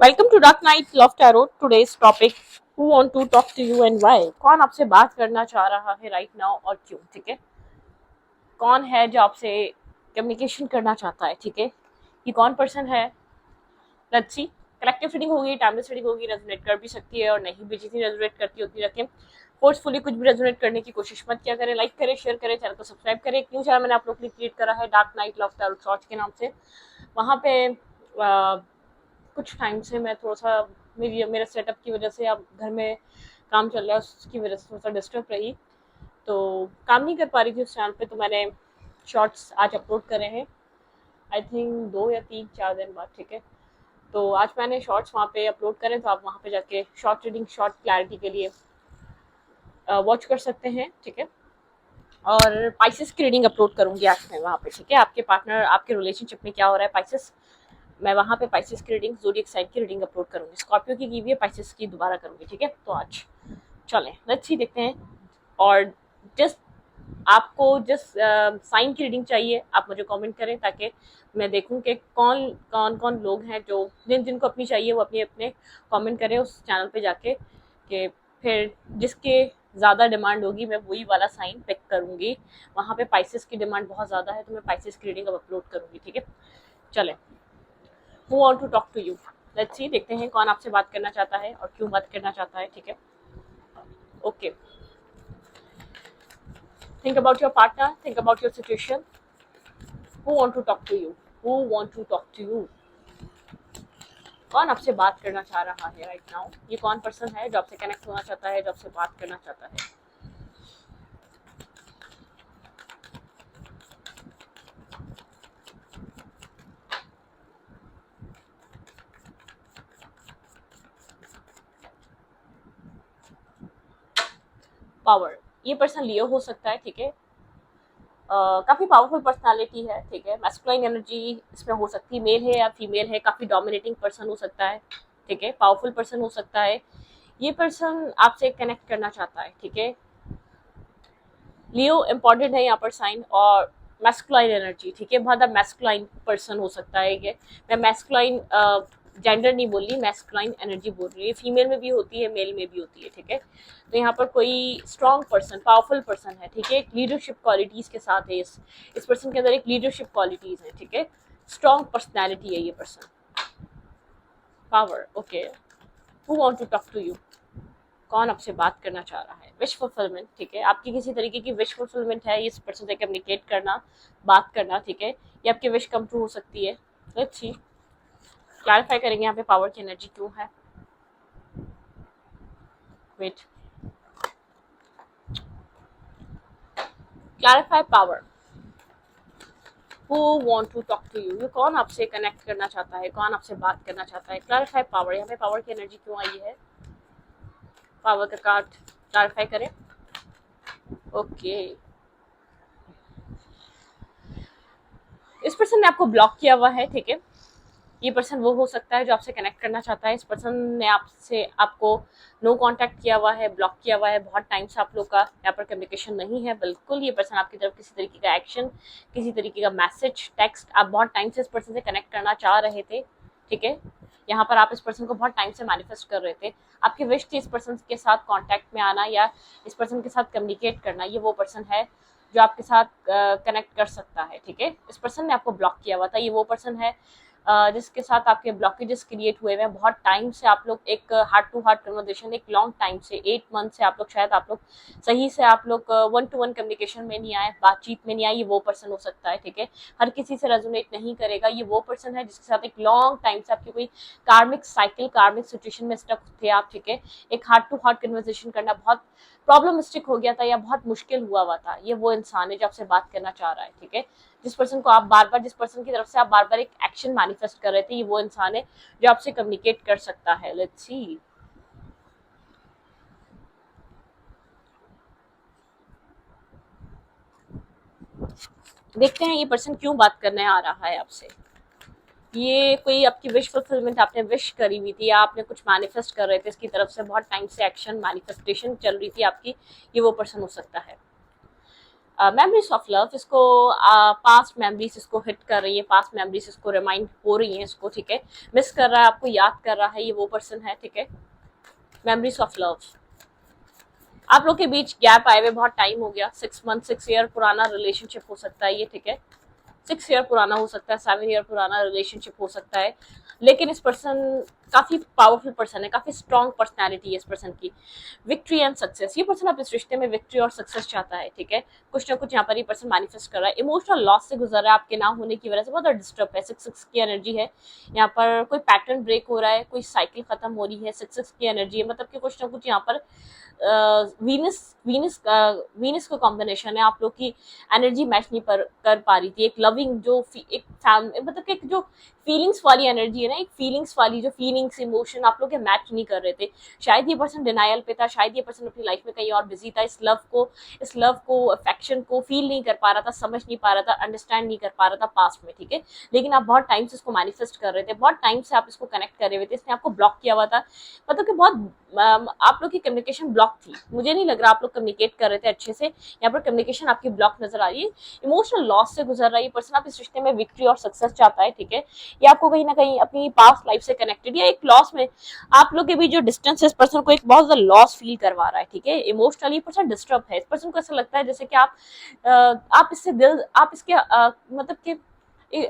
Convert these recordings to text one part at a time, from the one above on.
Welcome to dark night love tarot. Today's topic, who want to talk to you and why. कौन आपसे बात करना चाह रहा है राइट नाउ और क्यों? ठीक है, कौन है जो आपसे कम्युनिकेशन करना चाहता है? ठीक है, ये कौन पर्सन है? Let's see. कलेक्टिव रीडिंग होगी, टाइमलेस रीडिंग होगी, रेजोनेट कर भी सकती है और नहीं भी। जितनी रेजोनेट करती होती रखें। फोर्सफुली कुछ भी रेजोनेट करने की कोशिश मत किया करें। लाइक करें, शेयर करें, चैनल को सब्सक्राइब करें। एक न्यू चैनल मैंने आप लोग के लिए क्रिएट करा है, dark night love tarot shorts के नाम से। वहाँ पे कुछ टाइम से मैं थोड़ा सा मेरे सेटअप की वजह से, अब घर में काम चल रहा है उसकी वजह से थोड़ा सा डिस्टर्ब रही, तो काम नहीं कर पा रही थी उस चैनल पे। तो मैंने शॉर्ट्स आज अपलोड करे हैं, आई थिंक 2 या 3 4 दिन बाद। ठीक है, तो आज मैंने शॉर्ट्स वहाँ पे अपलोड करें, तो आप वहाँ पे जाके शॉर्ट रीडिंग, शॉर्ट क्लैरिटी के लिए वॉच कर सकते हैं। ठीक है, और पाइसेस की रीडिंग अपलोड करूंगी आज मैं वहाँ पे। ठीक है, आपके पार्टनर, आपके रिलेशनशिप में क्या हो रहा है पाइसेस, मैं वहाँ पे पाइसेस की रीडिंग, ज़ोडिएक साइन की रीडिंग अपलोड करूंगी। स्कॉर्पियो की हुई है, पाइसेस की दोबारा करूंगी। ठीक है, तो आज चलें, लेट्स सी, देखते हैं। और जिस आपको जिस साइन की रीडिंग चाहिए, आप मुझे कमेंट करें, ताकि मैं देखूं कि कौन कौन कौन लोग हैं जो जिनको अपनी चाहिए, वो अपने अपने कमेंट करें उस चैनल पे जाके। कि फिर जिसके ज़्यादा डिमांड होगी, मैं वही वाला साइन पिक करूंगी। वहाँ पे पाइसेस की डिमांड बहुत ज़्यादा है, तो मैं पाइसेस की रीडिंग अब अपलोड करूंगी। ठीक है, चलें। Who want to talk to you, let's see, देखते हैं कौन आपसे बात करना चाहता है और क्यों बात करना चाहता है। ठीक है, okay. Think about your partner, think about your situation. Who want to talk to you, who want to talk to you. कौन आपसे बात करना चाह रहा है राइट नाउ? ये कौन पर्सन है जो आपसे कनेक्ट होना चाहता है, जो आपसे बात करना चाहता है? पावर, ये पर्सन लियो हो सकता है। ठीक है, काफ़ी पावरफुल पर्सनालिटी है। ठीक है, मैस्कुलाइन एनर्जी इसमें हो सकती है, मेल है या फीमेल है, काफ़ी डोमिनेटिंग पर्सन हो सकता है। ठीक है, पावरफुल पर्सन हो सकता है। ये पर्सन आपसे कनेक्ट करना चाहता है। ठीक है, लियो इम्पॉर्टेंट है यहाँ पर साइन, और मैस्कुलाइन एनर्जी। ठीक है, बहुत ज़्यादा मैस्कुलाइन पर्सन हो सकता है ये। मैं मैस्कुलाइन जेंडर नहीं बोल रही, मैस्कुलाइन एनर्जी बोल रही है। फीमेल में भी होती है, मेल में भी होती है। ठीक है, तो यहाँ पर कोई स्ट्रॉन्ग पर्सन, पावरफुल पर्सन है। ठीक है, एक लीडरशिप क्वालिटीज के साथ है। इस पर्सन के अंदर एक लीडरशिप क्वालिटीज है। ठीक है, स्ट्रॉन्ग पर्सनैलिटी है ये person. Power, okay. Who want to talk to you, कौन आपसे बात करना चाह रहा है? Wish fulfillment. ठीक है, आपकी किसी तरीके की विश फुलफिलमेंट है, इस पर्सन से कम्युनिकेट करना, बात करना। ठीक है, ये आपकी विश कम ट्रू हो सकती है। लेट्स सी, क्लैरिफाई करेंगे यहाँ पे पावर की एनर्जी क्यों है। Wait, clarify power. Who want to talk to you, ये कौन आपसे कनेक्ट करना चाहता है, कौन आपसे बात करना चाहता है? क्लैरिफाई पावर, यहाँ पे पावर की एनर्जी क्यों आई है? पावर का कार्ड क्लैरिफाई करें। ओके, इस पर्सन ने आपको ब्लॉक किया हुआ है। ठीक है, ये पर्सन वो हो सकता है जो आपसे कनेक्ट करना चाहता है। इस पर्सन ने आपको नो कांटेक्ट किया हुआ है, ब्लॉक किया हुआ है। बहुत टाइम से आप लोग का यहाँ पर कम्युनिकेशन नहीं है बिल्कुल। ये पर्सन आपकी तरफ किसी तरीके का एक्शन, किसी तरीके का मैसेज, टेक्स्ट, आप बहुत टाइम से इस पर्सन से कनेक्ट करना चाह रहे थे। ठीक है, यहाँ पर आप इस पर्सन को बहुत टाइम से मैनिफेस्ट कर रहे थे। आपकी विश थी इस पर्सन के साथ कॉन्टैक्ट में आना या इस पर्सन के साथ कम्युनिकेट करना। ये वो पर्सन है जो आपके साथ कनेक्ट कर सकता है। ठीक है, इस पर्सन ने आपको ब्लॉक किया हुआ था। ये वो पर्सन है जिसके साथ आपके ब्लॉकेजेस क्रिएट हुए हैं बहुत टाइम से। आप लोग एक हार्ट टू हार्ट कन्वर्सेशन, एक लॉन्ग टाइम से, 8 मंथ से आप लोग, शायद आप लोग सही से आप लोग 1 to 1 कम्युनिकेशन में नहीं आए, बातचीत में नहीं आए। ये वो पर्सन हो सकता है। ठीक है, हर किसी से रेजोनेट नहीं करेगा। ये वो पर्सन है जिसके साथ एक लॉन्ग टाइम से आपकी कोई कार्मिक साइकिल, कार्मिक सिचुएशन में स्टक थे आप। ठीक है, एक हार्ट टू हार्ट कन्वर्सेशन करना बहुत प्रॉब्लमिस्टिक हो गया था या बहुत मुश्किल हुआ था। ये वो इंसान है जो आपसे बात करना चाह रहा है। ठीक है, जिस पर्सन को आप बार बार, जिस पर्सन की तरफ से आप बार बार एक एक्शन मैनिफेस्ट कर रहे थे, ये वो इंसान है जो आपसे कम्युनिकेट कर सकता है। लेट्स सी, देखते हैं ये पर्सन क्यों बात करने आ रहा है आपसे। ये कोई आपकी विश फुलफिलमेंट, आपने विश करी हुई थी या आपने कुछ मैनिफेस्ट कर रहे थे, इसकी तरफ से बहुत टाइम से एक्शन मैनिफेस्टेशन चल रही थी आपकी। ये वो पर्सन हो सकता है। मेमोरीज ऑफ लव, इसको पास्ट मेमोरीज इसको हिट कर रही है, पास्ट मेमोरीज इसको रिमाइंड हो रही है इसको, ठीक है, मिस कर रहा है, आपको याद कर रहा है, ये वो पर्सन है, ठीक है। मेमोरीज ऑफ लव, आप लोग के बीच गैप आए हुए बहुत टाइम हो गया, 6 मंथ 6 ईयर पुराना रिलेशनशिप हो सकता है ये, ठीक है, 6 ईयर पुराना हो सकता है, 7 ईयर पुराना रिलेशनशिप हो सकता है, लेकिन इस पर्सन काफी पावरफुल पर्सन है, काफी स्ट्रॉन्ग पर्सनैलिटी है इस पर्सन की। विक्ट्री एंड सक्सेस, ये पर्सन अब इस रिश्ते में विक्ट्री और सक्सेस चाहता है, ठीक है, कुछ ना कुछ यहाँ पर ये पर्सन मैनिफेस्ट कर रहा है। इमोशनल लॉस से गुजर रहा है, आपके ना होने की वजह से बहुत डिस्टर्ब है, 6 की एनर्जी है यहाँ पर, कोई पैटर्न ब्रेक हो रहा है, कोई साइकिल खत्म हो रही है, 6 की एनर्जी है, मतलब कि कुछ ना कुछ यहाँ पर वीनस वीनस वीनस का कॉम्बिनेशन है, आप लोग की एनर्जी मैच नहीं कर पा रही थी, एक लविंग जो एक मतलब कि एक जो फीलिंग्स वाली एनर्जी है ना, एक फीलिंग्स वाली जो फीलिंग्स इमोशन आप लोग के मैच नहीं कर रहे थे। शायद ये पर्सन डिनायल पे था, शायद ये पर्सन अपनी लाइफ में कहीं और बिजी था, इस लव को अफेक्शन को फील नहीं कर पा रहा था, समझ नहीं पा रहा था, अंडरस्टैंड नहीं कर पा रहा था पास्ट में, ठीक है, लेकिन आप बहुत टाइम से इसको मैनिफेस्ट कर रहे थे, बहुत टाइम से आप इसको कनेक्ट कर रहे हुए थे, इसने आपको ब्लॉक किया हुआ था, मतलब कि बहुत आप लोग की कम्युनिकेशन ब्लॉक थी, मुझे नहीं लग रहा आप लोग कम्युनिकेट कर रहे थे अच्छे से, यहाँ पर कम्युनिकेशन आपकी ब्लॉक नजर आ रही है। इमोशनल लॉस से गुजर रहा है ये पर्सन, आप इस रिश्ते में विक्ट्री और सक्सेस चाहता है, ठीक है, ये आपको कहीं ना कहीं अपनी पास्ट लाइफ से कनेक्टेड या एक लॉस में आप लोग के बीच जो डिस्टेंस है, इस पर्सन को एक बहुत ज्यादा लॉस फील करवा रहा है, ठीक है, इमोशनली पर्सन डिस्टर्ब है, इस पर्सन को ऐसा लगता है जैसे कि आप इससे दिल आप इसके मतलब कि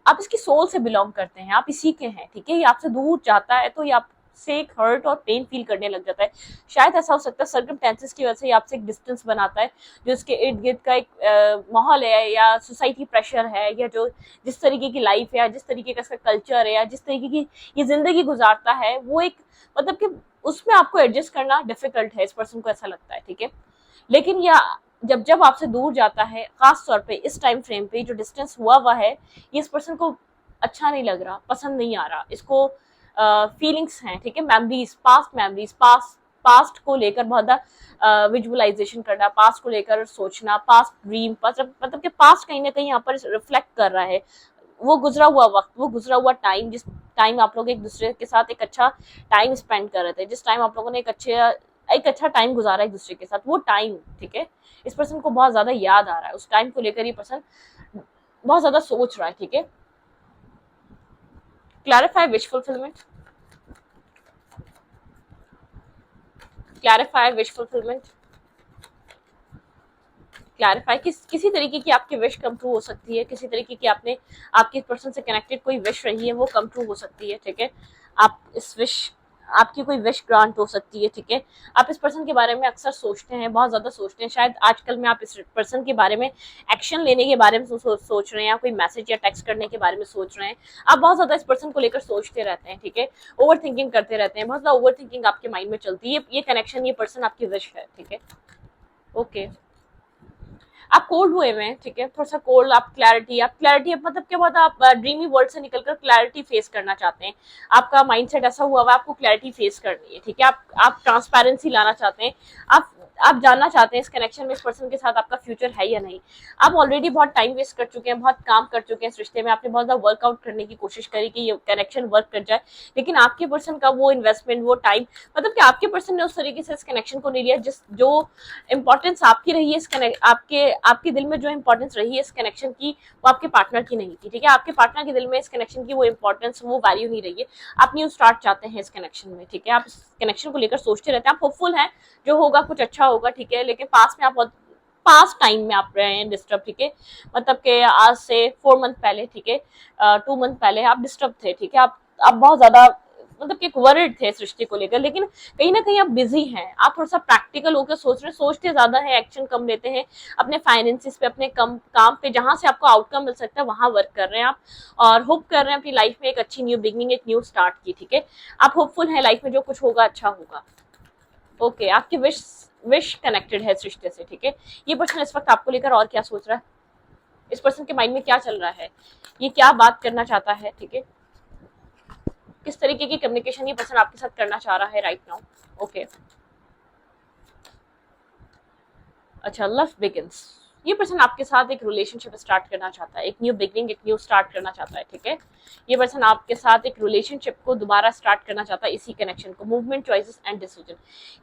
आप इसकी सोल से बिलोंग करते हैं, आप इसी के हैं, ठीक है, ये आपसे दूर जाता है तो ये आप से एक हर्ट और पेन फील करने लग जाता है, शायद ऐसा हो सकता है सर्कमस्टेंसेस की वजह से आपसे एक डिस्टेंस बनाता है, जो इसके इर्द गिर्द का एक माहौल है या सोसाइटी प्रेशर है, या जो जिस तरीके की लाइफ है या जिस तरीके का इसका कल्चर है या जिस तरीके की ये जिंदगी गुजारता है, वो एक मतलब कि उसमें आपको एडजस्ट करना डिफिकल्ट है, इस पर्सन को ऐसा लगता है, ठीक है, लेकिन या जब जब आपसे दूर जाता है, खास तौर पे इस टाइम फ्रेम पे जो डिस्टेंस हुआ है, ये इस पर्सन को अच्छा नहीं लग रहा, पसंद नहीं आ रहा, इसको फीलिंग्स हैं, ठीक है, मेमोरीज पास्ट को लेकर बहुत ज्यादा विजुअलाइजेशन करना, पास्ट को लेकर सोचना, पास्ट ड्रीम, मतलब कि पास्ट कहीं ना कहीं यहाँ पर रिफ्लेक्ट कर रहा है, वो गुजरा हुआ वक्त, वो गुजरा हुआ टाइम, जिस टाइम आप लोग एक दूसरे के साथ एक अच्छा टाइम स्पेंड कर रहे थे, जिस टाइम आप लोगों ने एक अच्छा टाइम गुजारा एक दूसरे के साथ, वो टाइम, ठीक है, इस पर्सन को बहुत ज्यादा याद आ रहा है, उस टाइम को लेकर ये पर्सन बहुत ज्यादा सोच रहा है, ठीक है। Clarify wish fulfilment, clarify wish fulfilment, clarify किसी तरीके की आपकी विश कम ट्रू हो सकती है, किसी तरीके की आपके पर्सन से कनेक्टेड कोई विश रही है, वो कम ट्रू हो सकती है, ठीक है, आप इस विश आपकी कोई विश ग्रांट हो सकती है, ठीक है, आप इस पर्सन के बारे में अक्सर सोचते हैं, बहुत ज्यादा सोचते हैं, शायद आजकल में आप इस पर्सन के बारे में एक्शन लेने के बारे में सोच रहे हैं, या कोई मैसेज या टेक्स्ट करने के बारे में सोच रहे हैं, आप बहुत ज्यादा इस पर्सन को लेकर सोचते रहते हैं, ठीक है, ओवर थिंकिंग करते रहते हैं, बहुत ज्यादा ओवर थिंकिंग आपके माइंड में चलती है, ये कनेक्शन, ये पर्सन आपकी विश है, ठीक है, ओके। आप कोल्ड हुए हैं, ठीक है, थोड़ा सा कोल्ड, आप क्लैरिटी मतलब क्या बात, आप ड्रीमी वर्ल्ड से निकलकर क्लैरिटी फेस करना चाहते हैं, आपका माइंडसेट ऐसा हुआ है, आपको क्लैरिटी फेस करनी है, ठीक है, आप ट्रांसपेरेंसी लाना चाहते हैं, आप जानना चाहते हैं इस कनेक्शन में इस पर्सन के साथ आपका फ्यूचर है या नहीं, आप ऑलरेडी बहुत टाइम वेस्ट कर चुके हैं, बहुत काम कर चुके हैं इस रिश्ते में, आपने बहुत ज्यादा वर्कआउट करने की कोशिश करी कि ये कनेक्शन वर्क कर जाए, लेकिन आपके पर्सन का वो इन्वेस्टमेंट, वो टाइम, मतलब कि आपके पर्सन ने उस तरीके से इस कनेक्शन को नहीं लिया जो इंपॉर्टेंस आपकी रही है, आपके दिल में जो इंपॉर्टेंस रही है इस कनेक्शन की, वो आपके पार्टनर की नहीं थी, ठीक है, आपके पार्टनर के दिल में इस कनेक्शन की वो इंपॉर्टेंस, वो वैल्यू नहीं रही है, आप न्यू स्टार्ट चाहते हैं इस कनेक्शन में, ठीक है, आप इस कनेक्शन को लेकर सोचते रहते हैं, आप होपफुल हैं जो होगा कुछ अच्छा होगा, ठीक है, लेकिन पास टाइम में आप रहे हैं डिस्टर्ब, ठीक है, मतलब कि आज से 4 मंथ पहले, ठीक है, 2 मंथ पहले आप डिस्टर्ब थे, ठीक है, आप बहुत ज्यादा मतलब कि एक वरिड थे इस रिश्ते को लेकर, लेकिन कहीं ना कहीं आप बिजी हैं, आप थोड़ा सा प्रैक्टिकल होकर सोच रहे हैं, सोचते ज्यादा है, एक्शन कम लेते हैं, अपने फाइनेंसिस पे, अपने काम पे, जहां से आपको आउटकम मिल सकता है वहां वर्क कर रहे हैं आप, और होप कर रहे हैं अपनी लाइफ में एक अच्छी न्यू बिगनिंग, एक न्यू स्टार्ट की, ठीक है, आप होपफुल हैं लाइफ में जो कुछ होगा अच्छा होगा, ओके, आपकी विश कनेक्टेड है इस रिश्ते से, ठीक है, ये पर्सन इस वक्त आपको लेकर और क्या सोच रहा है, इस पर्सन के माइंड में क्या चल रहा है, ये क्या बात करना चाहता है, ठीक है, किस तरीके की कम्युनिकेशन ये पर्सन आपके साथ करना चाह रहा है राइट नाउ, ओके, अच्छा, लव बिगिंस, ये पर्सन आपके साथ एक रिलेशनशिप स्टार्ट करना चाहता है, एक न्यू बिगनिंग, एक न्यू स्टार्ट करना चाहता है, ठीक है। ये पर्सन आपके साथ एक रिलेशनशिप को दोबारा स्टार्ट करना चाहता है, इसी कनेक्शन को। मूवमेंट, चॉइसेस एंड डिसीजन,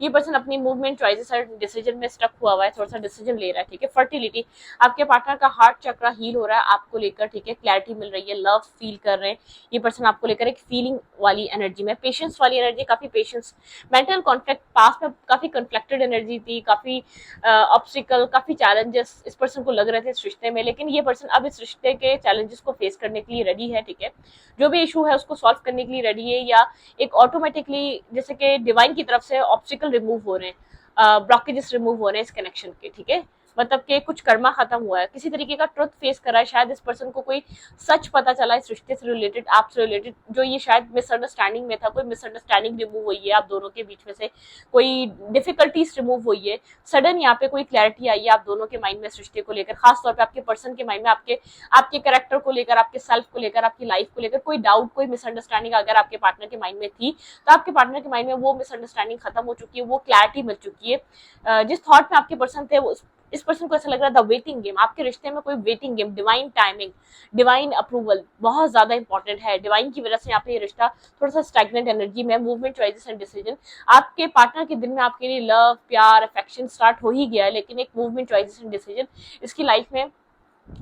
ये पर्सन अपनी मूवमेंट, चॉइसेस और डिसीजन में स्टक हुआ है, थोड़ा सा डिसीजन ले रहा है, ठीक है। फर्टिलिटी, आपके पार्टनर का हार्ट चक्र हील हो रहा है आपको लेकर, ठीक है। क्लैरिटी मिल रही है, लव फील कर रहे हैं ये पर्सन आपको लेकर, एक फीलिंग वाली एनर्जी में, पेशेंस वाली एनर्जी, काफी पेशेंस। मेंटल कॉन्फ्लिक्ट, पास्ट में काफी कन्फ्लिक्टेड एनर्जी थी, काफी ऑब्स्टिकल, काफी चैलेंजेस इस पर्सन को लग रहे थे इस रिश्ते में, लेकिन ये पर्सन अब इस रिश्ते के चैलेंजेस को फेस करने के लिए रेडी है, ठीक है। जो भी इशू है उसको सॉल्व करने के लिए रेडी है, या एक ऑटोमेटिकली जैसे कि डिवाइन की तरफ से ऑब्स्टिकल रिमूव हो रहे हैं, ब्लॉकेजेस रिमूव हो रहे हैं इस कनेक्शन के, ठीक है। मतलब कि कुछ कर्मा खत्म हुआ है, किसी तरीके का ट्रुथ फेस करा है, शायद इस पर्सन को कोई सच पता चला इस रिश्ते से रिलेटेड, आपसे रिलेटेड, जो ये शायद मिसअंडरस्टैंडिंग में था, कोई मिसअंडरस्टैंडिंग रिमूव हुई है आप दोनों के बीच में से, कोई डिफिकल्टीज रिमूव हुई है, सडन यहाँ पे कोई क्लैरिटी आई है आप दोनों के माइंड में इस रिश्ते को लेकर, खासतौर पर आपके पर्सन के माइंड में, आपके आपके कैरेक्टर को लेकर, आपके सेल्फ को लेकर, आपकी लाइफ को लेकर कोई डाउट, कोई मिसअंडरस्टैंडिंग अगर आपके पार्टनर के माइंड में थी, तो आपके पार्टनर के माइंड में वो मिसअंडरस्टैंडिंग खत्म हो चुकी है, वो क्लैरिटी मिल चुकी है। जिस थॉट में आपके पर्सन थे, वो इस पर्सन को ऐसा लग रहा था वेटिंग गेम, आपके रिश्ते में कोई waiting game, divine timing, divine approval बहुत ज्यादा इंपॉर्टेंट है। डिवाइन की वजह से यहाँ पे ये रिश्ता थोड़ा सा स्टैग्नेंट एनर्जी में, मूवमेंट, चॉइसेस एंड डिसीजन, आपके पार्टनर के दिल में आपके लिए लव, प्यार, अफेक्शन स्टार्ट हो ही गया है, लेकिन एक मूवमेंट, चॉइसेस एंड डिसीजन, इसकी लाइफ में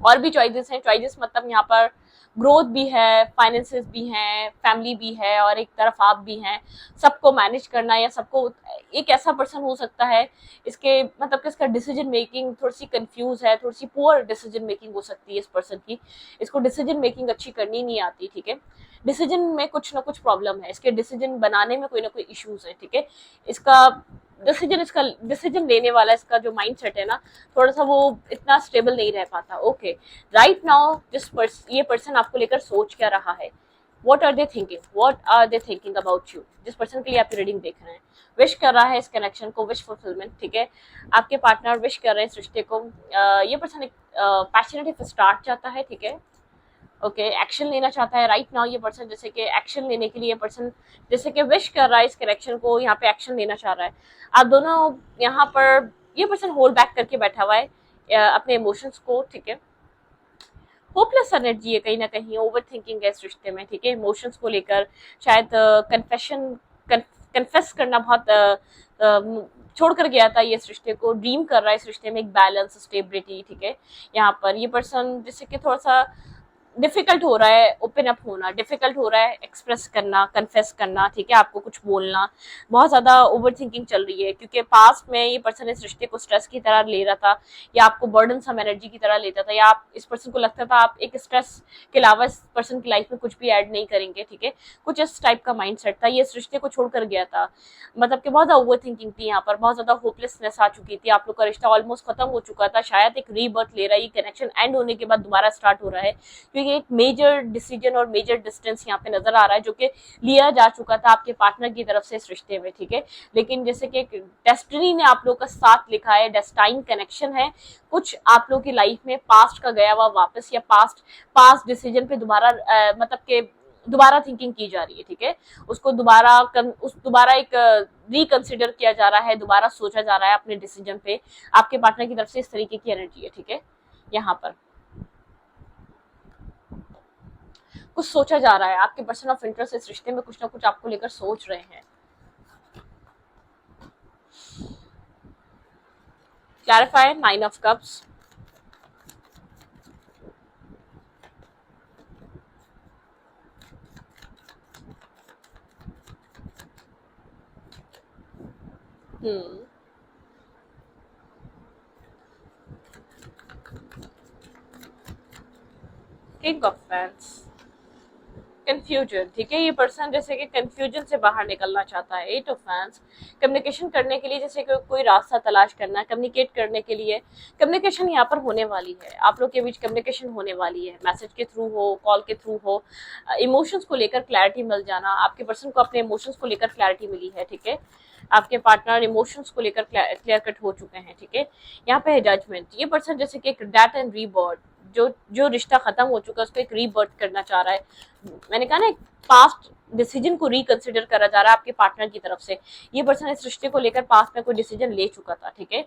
और भी चॉइसेस हैं। चॉइसेस मतलब यहाँ पर ग्रोथ भी है, फाइनेंसेस भी हैं, फैमिली भी है, और एक तरफ आप भी हैं, सबको मैनेज करना, या सबको, एक ऐसा पर्सन हो सकता है इसके मतलब कि इसका डिसीजन मेकिंग थोड़ी सी कंफ्यूज है, थोड़ी सी पुअर डिसीजन मेकिंग हो सकती है इस पर्सन की, इसको डिसीजन मेकिंग अच्छी करनी नहीं आती, ठीक है। डिसीजन में कुछ ना कुछ प्रॉब्लम है, इसके डिसीजन बनाने में कोई ना कोई इश्यूज है, ठीक है। इसका इसका डिसीजन लेने वाला इसका जो माइंड सेट है ना, थोड़ा सा वो इतना स्टेबल नहीं रह पाता। ओके, राइट नाउ ये पर्सन आपको लेकर सोच क्या रहा है, what are they thinking about you, जिस पर्सन के लिए आप रीडिंग देख रहे हैं, विश कर रहा है इस कनेक्शन को, विश फुलफिलमेंट, ठीक है। आपके पार्टनर विश कर रहे हैं इस रिश्ते को, ये पर्सन एक पैशनेट स्टार्ट चाहता है, ठीक है। ओके, एक्शन लेना चाहता है राइट नाउ ये पर्सन, जैसे कि एक्शन लेने के लिए ये पर्सन जैसे कि विश कर रहा है इस कनेक्शन को, यहाँ पे एक्शन लेना चाह रहा है। आप दोनों यहाँ पर, ये पर्सन होल्ड बैक करके बैठा हुआ है अपने इमोशंस को, ठीक है। होपलेस एनर्जी है कहीं ना कहीं, ओवर थिंकिंग है इस रिश्ते में, ठीक है। इमोशंस को लेकर शायद कन्फेस करना बहुत छोड़ कर गया था ये इस रिश्ते को, ड्रीम कर रहा है इस रिश्ते में एक बैलेंस, स्टेबिलिटी, ठीक है। यहाँ पर ये पर्सन जैसे कि थोड़ा सा डिफिकल्ट हो रहा है ओपन अप होना, डिफिकल्ट हो रहा है एक्सप्रेस करना, कन्फेस करना, ठीक है, आपको कुछ बोलना, बहुत ज्यादा ओवर थिंकिंग चल रही है, क्योंकि पास्ट में ये पर्सन इस रिश्ते को स्ट्रेस की तरह ले रहा था, या आपको बर्डन सम एनर्जी की तरह लेता था, या आप इस पर्सन को लगता था आप एक स्ट्रेस के अलावा इस पर्सन की लाइफ में कुछ भी ऐड नहीं करेंगे, ठीक है। कुछ इस टाइप का माइंड सेट था, ये इस रिश्ते को छोड़कर गया था, मतलब कि बहुत ज्यादा ओवर थिंकिंग थी यहाँ पर, बहुत ज्यादा होपलेसनेस आ चुकी थी, आप लोग का रिश्ता ऑलमोस्ट खत्म हो चुका था, शायद एक रीबर्थ ले रहा है, ये कनेक्शन एंड होने के बाद दोबारा स्टार्ट हो रहा है, क्योंकि एक मेजर डिसीजन और मेजर डिस्टेंस यहाँ पे नजर आ रहा है, जो कि लिया जा चुका था आपके पार्टनर की तरफ से इस रिश्ते में, ठीक है। लेकिन जैसे कि डेस्टिनी ने आप लोग का साथ लिखा है, डेस्टाइन कनेक्शन है, कुछ आप लोग की लाइफ में पास्ट का गया हुआ वापस, या पास्ट डिसीजन पे दोबारा मतलब के दोबारा थिंकिंग की जा रही है, ठीक है। उसको दोबारा एक रिकंसिडर किया जा रहा है, दोबारा सोचा जा रहा है अपने डिसीजन पे, आपके पार्टनर की तरफ से इस तरीके की एनर्जी है, ठीक है। यहाँ पर कुछ सोचा जा रहा है, आपके पर्सन ऑफ इंटरेस्ट इस रिश्ते में कुछ ना कुछ आपको लेकर सोच रहे हैं। Clarify, 9 of cups, king of fans, confusion, ठीक है। ये पर्सन जैसे कि कंफ्यूजन से बाहर निकलना चाहता है। 8 ऑफ फैंस, कम्युनिकेशन करने के लिए जैसे कि कोई रास्ता तलाश करना है, कम्युनिकेट करने के लिए, कम्युनिकेशन यहाँ पर होने वाली है, आप लोग के बीच कम्युनिकेशन होने वाली है, मैसेज के थ्रू हो, कॉल के थ्रू हो, इमोशंस को लेकर क्लैरिटी मिल जाना, आपके पर्सन को अपने इमोशंस को लेकर क्लैरिटी मिली है, ठीक है। आपके पार्टनर इमोशंस को लेकर क्लियर कट हो चुके हैं, ठीक है। यहाँ पे है जजमेंट, ये पर्सन जैसे कि एक डेथ एंड रीबर्थ, जो रिश्ता खत्म हो चुका है उसको एक रीबर्थ करना चाह रहा है। मैंने कहा ना, एक पास्ट डिसीजन को रिकंसिडर करा जा रहा है आपके पार्टनर की तरफ से। ये पर्सन इस रिश्ते को लेकर पास्ट में कोई डिसीजन ले चुका था, ठीक है,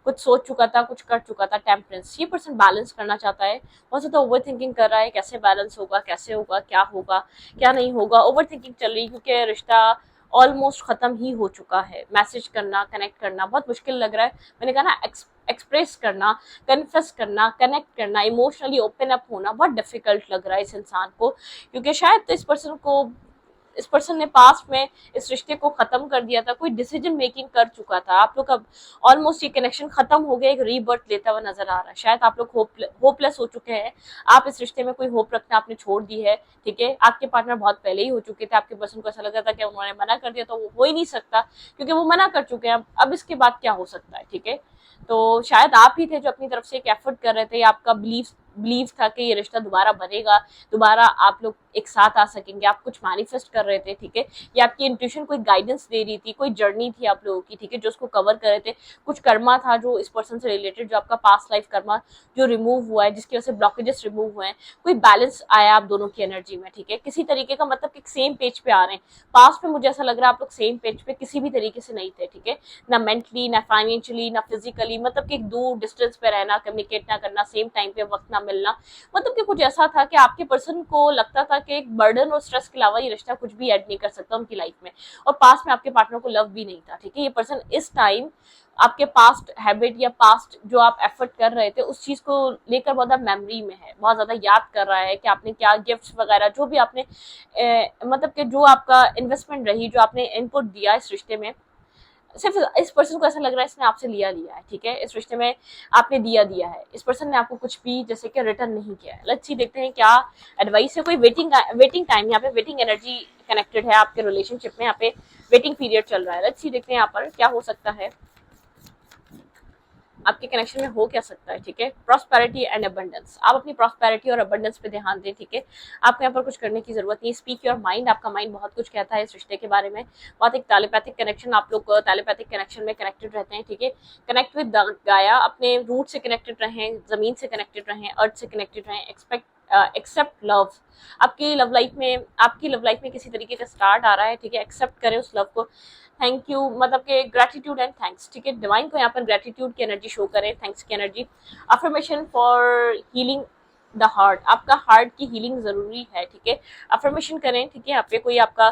कुछ सोच चुका था, कुछ कर चुका था। टेम्परेंस, ये पर्सन बैलेंस करना चाहता है, बहुत ज्यादा ओवर थिंकिंग कर रहा है, कैसे बैलेंस होगा, कैसे होगा, क्या नहीं होगा, ओवर थिंकिंग चल रही, क्योंकि रिश्ता ऑलमोस्ट खत्म ही हो चुका है। मैसेज करना, कनेक्ट करना बहुत मुश्किल लग रहा है। मैंने कहा ना, एक्सप्रेस करना, कन्फेस करना, कनेक्ट करना, इमोशनली ओपन अप होना बहुत डिफिकल्ट लग रहा है इस इंसान को, क्योंकि शायद इस पर्सन ने पास्ट में इस रिश्ते को खत्म कर दिया था, कोई डिसीजन मेकिंग कर चुका था। आप लोग अब ऑलमोस्ट ये कनेक्शन खत्म हो गया, एक रीबर्थ लेता हुआ नजर आ रहा है। शायद आप लोग होपलेस हो चुके हैं, आप इस रिश्ते में कोई होप रखना आपने छोड़ दी है, ठीक है। आपके पार्टनर बहुत पहले ही हो चुके थे, आपके पर्सन को ऐसा लग रहा था कि उन्होंने मना कर दिया तो वो हो ही नहीं सकता, क्योंकि वो मना कर चुके हैं। अब इसके बाद क्या हो सकता है, ठीक है। तो शायद आप ही थे जो अपनी तरफ से एक एफर्ट कर रहे थे, या आपका बिलीव था कि ये रिश्ता दोबारा बनेगा, दोबारा आप लोग एक साथ आ सकेंगे, आप कुछ मैनिफेस्ट कर रहे थे, ठीक है। या आपकी इंट्यूशन कोई गाइडेंस दे रही थी, कोई जर्नी थी आप लोगों की, ठीक है, जो उसको कवर कर रहे थे। कुछ कर्मा था जो इस पर्सन से रिलेटेड, जो आपका पास्ट लाइफ कर्मा जो रिमूव हुआ है, जिसकी वजह से ब्लॉकेजेस रिमूव हुए हैं, कोई बैलेंस आया आप दोनों की एनर्जी में, ठीक है। किसी तरीके का मतलब कि सेम पेज पे आ रहे हैं। पास्ट में मुझे ऐसा लग रहा है आप लोग सेम पेज पे किसी भी तरीके से नहीं थे, ठीक है, ना मेंटली, ना फाइनेंशियली, ना फिजिकली, मतलब कि एक दूर डिस्टेंस पे रहना, कम्युनिकेट ना करना, सेम टाइम पे वक्त ना मिलना, मतलब कि कुछ ऐसा था कि आपके पर्सन को लगता था कि एक बर्डन और स्ट्रेस के अलावा ये रिश्ता कुछ भी ऐड नहीं कर सकता उनकी लाइफ में, और पास में आपके पार्टनर को लव भी नहीं था, ठीक है। ये पर्सन इस टाइम आपके पास्ट हैबिट या पास्ट जो आप एफर्ट कर रहे थे उस चीज को लेकर बहुत ज्यादा मेमोरी में है, बहुत ज्यादा याद कर रहा है कि आपने क्या गिफ्ट्स वगैरह जो भी आपने मतलब कि जो आपका इन्वेस्टमेंट रही, जो आपने इनपुट दिया इस रिश्ते में, सिर्फ इस पर्सन को ऐसा लग रहा है इसने आपसे लिया है, ठीक है। इस रिश्ते में आपने दिया है, इस पर्सन ने आपको कुछ भी जैसे कि रिटर्न नहीं किया है। लेट्स सी, देखते हैं क्या एडवाइस है। कोई वेटिंग टाइम, यहाँ पे वेटिंग एनर्जी कनेक्टेड है आपके रिलेशनशिप में, यहाँ पे वेटिंग पीरियड चल रहा है। लेट्स सी, देखते हैं यहाँ पर क्या हो सकता है, आपके कनेक्शन में हो क्या सकता है, ठीक है। प्रॉस्पेरिटी एंड अबंडेंस, आप अपनी प्रॉस्पेरिटी और अबंडेंस पे ध्यान दें, ठीक है। आपको यहाँ पर कुछ करने की जरूरत नहीं। स्पीक योर माइंड, आपका माइंड बहुत कुछ कहता है इस रिश्ते के बारे में। बहुत एक टेलीपैथिक कनेक्शन, आप लोग टेलीपैथिक कनेक्शन में कनेक्टेड रहते हैं, ठीक है। कनेक्ट विद गाया, अपने रूट से कनेक्टेड रहें, जमीन से कनेक्टेड रहें, अर्थ से कनेक्टेड रहें। एक्सेप्ट लव, आपकी लव लाइफ में किसी तरीके का स्टार्ट आ रहा है, ठीक है। एक्सेप्ट करें उस लव को। थैंक यू, मतलब कि ग्रेटिट्यूड एंड थैंक्स, ठीक है। डिवाइन को यहाँ पर ग्रेटिट्यूड की एनर्जी शो करें, थैंक्स की energy. Affirmation for healing the heart, आपका हार्ट की हीलिंग जरूरी है, ठीक है। अफर्मेशन करें, ठीक है। यहाँ पे कोई आपका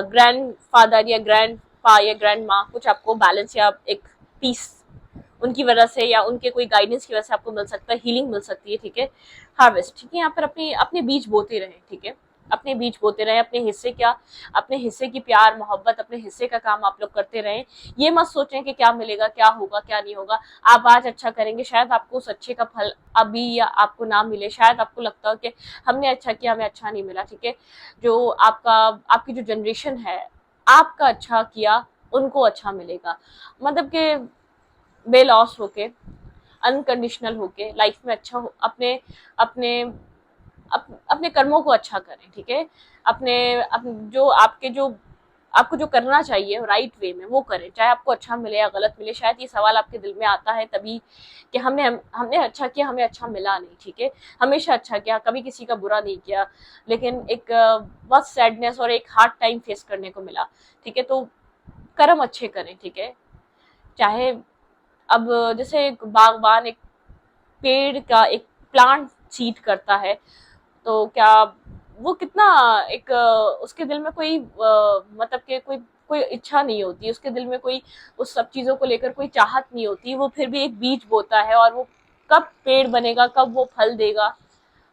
ग्रैंड फादर या ग्रैंड पा या ग्रैंड माँ कुछ आपको बैलेंस या एक पीस उनकी वजह से या उनके कोई गाइडेंस की वजह से आपको मिल सकता है, हीलिंग मिल सकती है, ठीक है। हार्वेस्ट, ठीक है। यहाँ पर अपने अपने बीज बोते रहे, ठीक है। अपने बीज बोते रहे, अपने हिस्से की प्यार मोहब्बत, अपने हिस्से का काम आप लोग करते रहें। ये मत सोचें कि क्या मिलेगा, क्या होगा, क्या नहीं होगा। आप आज अच्छा करेंगे, शायद आपको उस अच्छे का फल अभी या आपको ना मिले। शायद आपको लगता हो कि हमने अच्छा किया, हमें अच्छा नहीं मिला, ठीक है। जो आपकी जो जनरेशन है, आपका अच्छा किया उनको अच्छा मिलेगा, मतलब कि बेलॉस होके, अनकंडीशनल होके लाइफ में अच्छा हो, अपने अपने कर्मों को अच्छा करें, ठीक है। जो आपको जो करना चाहिए राइट वे में वो करें, चाहे आपको अच्छा मिले या गलत मिले। शायद ये सवाल आपके दिल में आता है तभी कि हमने अच्छा किया, हमें अच्छा मिला नहीं, ठीक है। हमेशा अच्छा किया, कभी किसी का बुरा नहीं किया, लेकिन एक बहुत सैडनेस और एक हार्ड टाइम फेस करने को मिला, ठीक है। तो कर्म अच्छे करें, ठीक है। चाहे अब जैसे एक बागबान एक पेड़ का एक प्लांट सीड करता है, तो क्या वो कितना एक उसके दिल में कोई मतलब कि कोई कोई इच्छा नहीं होती, उसके दिल में कोई उस सब चीजों को लेकर कोई चाहत नहीं होती, वो फिर भी एक बीज बोता है, और वो कब पेड़ बनेगा, कब वो फल देगा,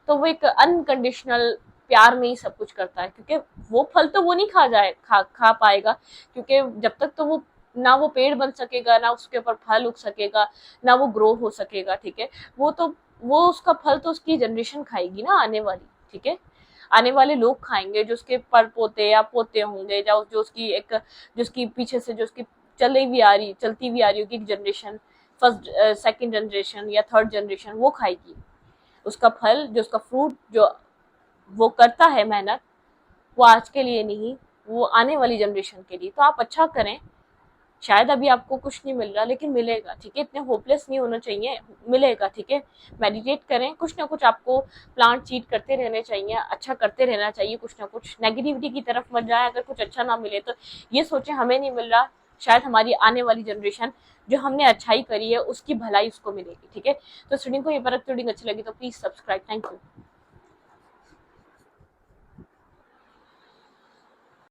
तो वो एक अनकंडीशनल प्यार में ही सब कुछ करता है। क्योंकि वो फल तो वो नहीं खा पाएगा, क्योंकि जब तक तो वो ना वो पेड़ बन सकेगा, ना उसके ऊपर फल उग सकेगा, ना वो ग्रो हो सकेगा, ठीक है। वो उसका फल तो उसकी जनरेशन खाएगी ना, आने वाली, ठीक है। आने वाले लोग खाएंगे, जो उसके पर पोते या पोते होंगे, या जो उसकी पीछे से जो उसकी चलती हुई आ रही होगी जनरेशन, फर्स्ट सेकंड जनरेशन या थर्ड जनरेशन, वो खाएगी उसका फल, जो उसका फ्रूट, जो वो करता है मेहनत, वो आज के लिए नहीं, वो आने वाली जनरेशन के लिए। तो आप अच्छा करें, शायद अभी आपको कुछ नहीं मिल रहा, लेकिन मिलेगा, ठीक है। इतने होपलेस नहीं होना चाहिए, मिलेगा, ठीक है। मेडिटेट करें, कुछ ना कुछ आपको प्लांट चीट करते रहने चाहिए, अच्छा करते रहना चाहिए, कुछ ना कुछ नेगेटिविटी की तरफ मत जाए। अगर कुछ अच्छा ना मिले तो ये सोचे हमें नहीं मिल रहा, शायद हमारी आने वाली जनरेशन जो हमने अच्छाई करी है उसकी भलाई उसको मिलेगी, ठीक है। तो स्टूडेंट को ये परख रीडिंग अच्छी लगी तो प्लीज सब्सक्राइब। Thank you.